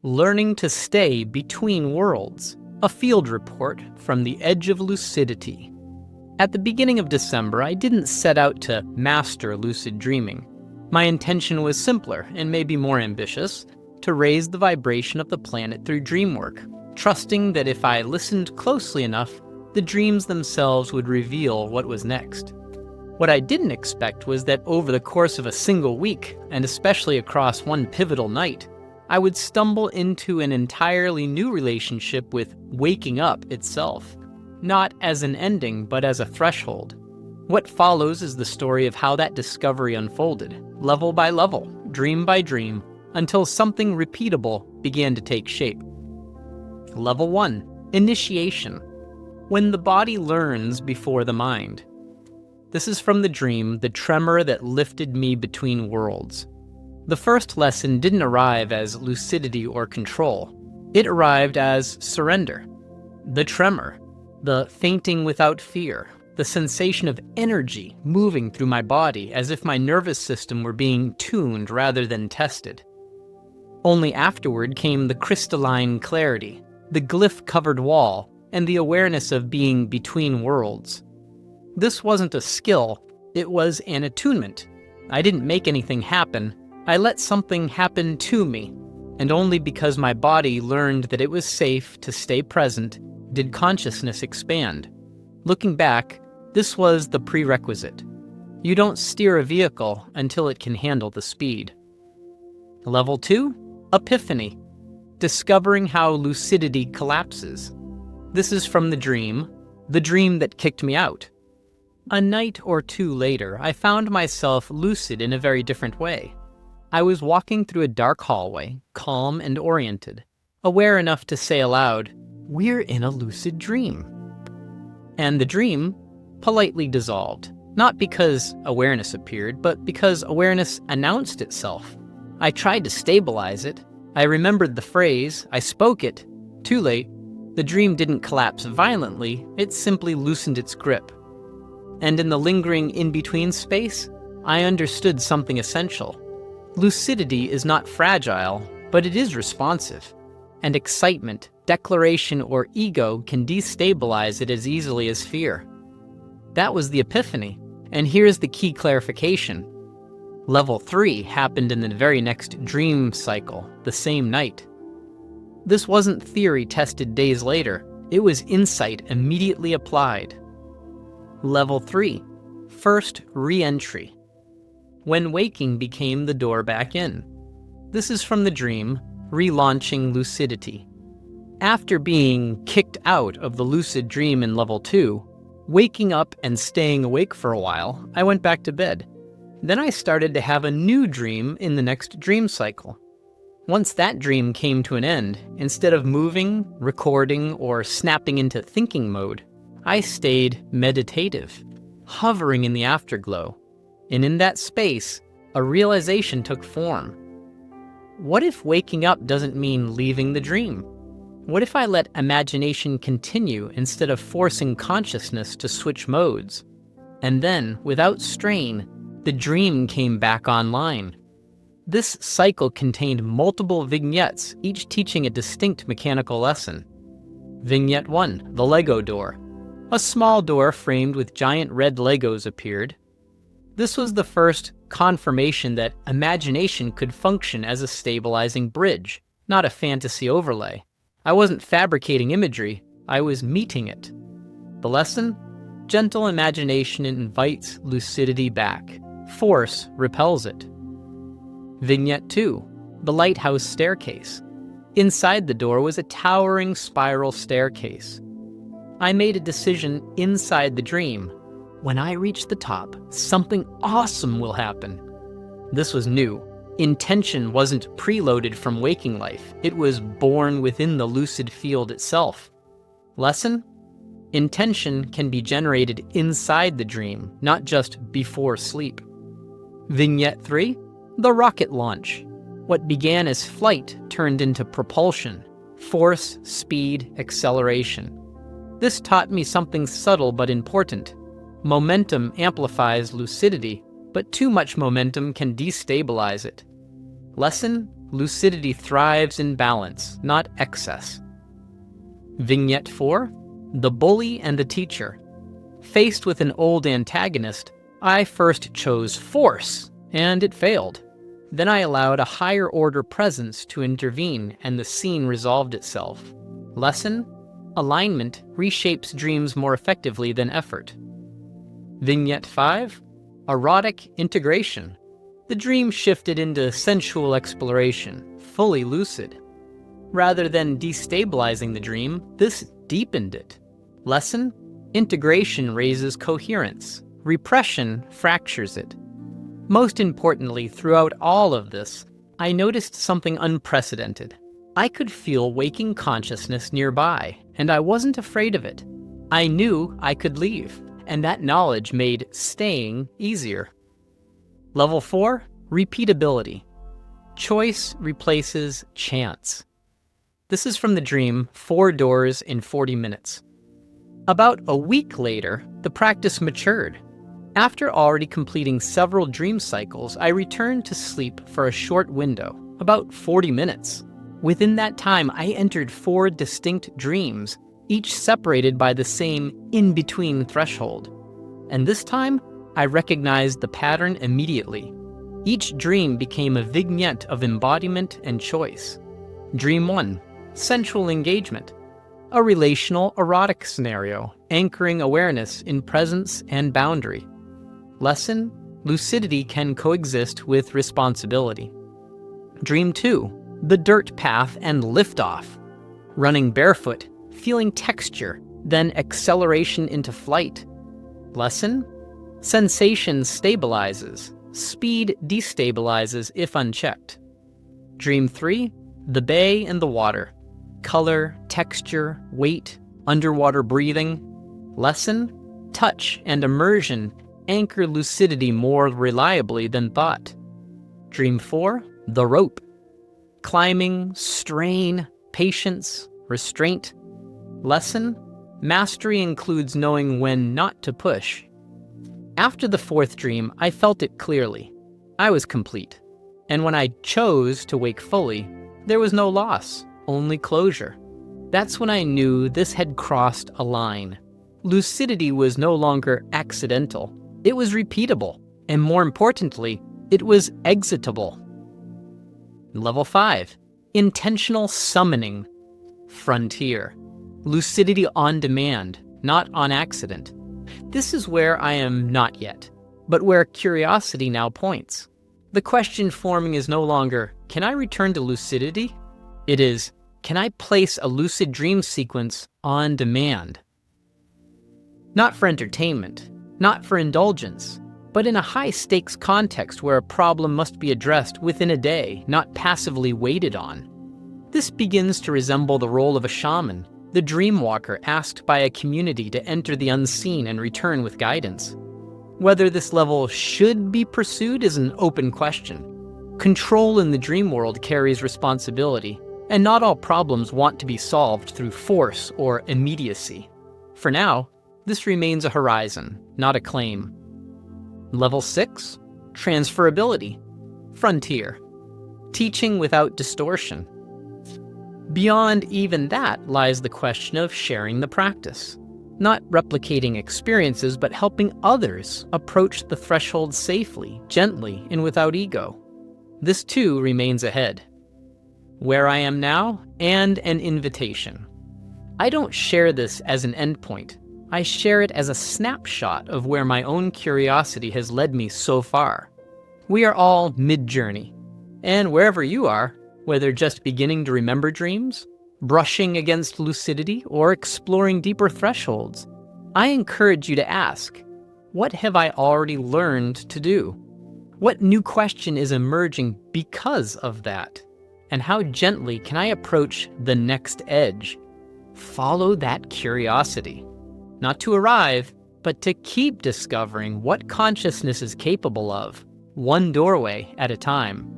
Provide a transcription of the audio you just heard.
Learning to Stay Between Worlds, a field report from the edge of lucidity. At the beginning of December, I didn't set out to master lucid dreaming. My intention was simpler and maybe more ambitious, to raise the vibration of the planet through dreamwork, trusting that if I listened closely enough, the dreams themselves would reveal what was next. What I didn't expect was that over the course of a single week, and especially across one pivotal night, I would stumble into an entirely new relationship with waking up itself, not as an ending, but as a threshold. What follows is the story of how that discovery unfolded, level by level, dream by dream, until something repeatable began to take shape. Level 1, Initiation. When the body learns before the mind. This is from the dream, The Tremor That Lifted Me Between Worlds. The first lesson didn't arrive as lucidity or control. It arrived as surrender. The tremor, the fainting without fear, the sensation of energy moving through my body as if my nervous system were being tuned rather than tested. Only afterward came the crystalline clarity, the glyph-covered wall, and the awareness of being between worlds. This wasn't a skill, it was an attunement. I didn't make anything happen. I let something happen to me, and only because my body learned that it was safe to stay present did consciousness expand. Looking back, this was the prerequisite. You don't steer a vehicle until it can handle the speed. Level 2, Epiphany. Discovering how lucidity collapses. This is from the dream that kicked me out. A night or two later, I found myself lucid in a very different way. I was walking through a dark hallway, calm and oriented, aware enough to say aloud, "We're in a lucid dream." And the dream politely dissolved, not because awareness appeared, but because awareness announced itself. I tried to stabilize it. I remembered the phrase, I spoke it. Too late. The dream didn't collapse violently, it simply loosened its grip. And in the lingering in-between space, I understood something essential. Lucidity is not fragile, but it is responsive. And excitement, declaration, or ego can destabilize it as easily as fear. That was the epiphany, and here's the key clarification. Level 3 happened in the very next dream cycle, the same night. This wasn't theory tested days later, it was insight immediately applied. Level 3, First Re-entry. When waking became the door back in. This is from the dream, Relaunching Lucidity. After being kicked out of the lucid dream in Level 2, waking up and staying awake for a while, I went back to bed. Then I started to have a new dream in the next dream cycle. Once that dream came to an end, instead of moving, recording, or snapping into thinking mode, I stayed meditative, hovering in the afterglow. And in that space, a realization took form. What if waking up doesn't mean leaving the dream? What if I let imagination continue instead of forcing consciousness to switch modes? And then, without strain, the dream came back online. This cycle contained multiple vignettes, each teaching a distinct mechanical lesson. Vignette 1, the Lego door. A small door framed with giant red Legos appeared. This was the first confirmation that imagination could function as a stabilizing bridge, not a fantasy overlay. I wasn't fabricating imagery, I was meeting it. The lesson? Gentle imagination invites lucidity back. Force repels it. Vignette 2, the lighthouse staircase. Inside the door was a towering spiral staircase. I made a decision inside the dream. When I reach the top, something awesome will happen. This was new. Intention wasn't preloaded from waking life. It was born within the lucid field itself. Lesson? Intention can be generated inside the dream, not just before sleep. Vignette 3, the rocket launch. What began as flight turned into propulsion. Force, speed, acceleration. This taught me something subtle but important. Momentum amplifies lucidity, but too much momentum can destabilize it. Lesson? lucidity thrives in balance, not excess. Vignette 4. The Bully and the Teacher. Faced with an old antagonist, I first chose force, and it failed. Then I allowed a higher order presence to intervene, and the scene resolved itself. Lesson: alignment reshapes dreams more effectively than effort. Vignette 5. Erotic integration. The dream shifted into sensual exploration, fully lucid. Rather than destabilizing the dream, this deepened it. Lesson: integration raises coherence. Repression fractures it. Most importantly, throughout all of this, I noticed something unprecedented. I could feel waking consciousness nearby, and I wasn't afraid of it. I knew I could leave, and that knowledge made staying easier. Level 4. Repeatability. Choice replaces chance. This is from the dream 4 Doors in 40 Minutes. About a week later, the practice matured. After already completing several dream cycles, I returned to sleep for a short window, about 40 minutes. Within that time, I entered 4 distinct dreams, each separated by the same in-between threshold. And this time, I recognized the pattern immediately. Each dream became a vignette of embodiment and choice. Dream 1. Sensual engagement. A relational, erotic scenario, anchoring awareness in presence and boundary. Lesson: lucidity can coexist with responsibility. Dream 2. The dirt path and liftoff. Running barefoot, feeling texture, then acceleration into flight. Lesson: sensation stabilizes, speed destabilizes if unchecked. Dream 3. The bay and the water. Color, texture, weight, underwater breathing. Lesson: touch and immersion anchor lucidity more reliably than thought. Dream 4. The rope. Climbing, strain, patience, restraint. Lesson: mastery includes knowing when not to push. After the 4th dream, I felt it clearly. I was complete. And when I chose to wake fully, there was no loss, only closure. That's when I knew this had crossed a line. Lucidity was no longer accidental. It was repeatable, and more importantly, it was exitable. Level 5. Intentional summoning. Frontier. Lucidity on demand, not on accident. This is where I am not yet, but where curiosity now points. The question forming is no longer, can I return to lucidity? It is, can I place a lucid dream sequence on demand? Not for entertainment, not for indulgence, but in a high-stakes context where a problem must be addressed within a day, not passively waited on. This begins to resemble the role of a shaman, the dream walker asked by a community to enter the unseen and return with guidance. Whether this level should be pursued is an open question. Control in the dream world carries responsibility, and not all problems want to be solved through force or immediacy. For now, this remains a horizon, not a claim. Level 6. Transferability. Frontier. Teaching without distortion. Beyond even that lies the question of sharing the practice. Not replicating experiences, but helping others approach the threshold safely, gently, and without ego. This too remains ahead. Where I am now, and an invitation. I don't share this as an endpoint. I share it as a snapshot of where my own curiosity has led me so far. We are all mid-journey. And wherever you are, whether just beginning to remember dreams, brushing against lucidity, or exploring deeper thresholds, I encourage you to ask, what have I already learned to do? What new question is emerging because of that? And how gently can I approach the next edge? Follow that curiosity. Not to arrive, but to keep discovering what consciousness is capable of, one doorway at a time.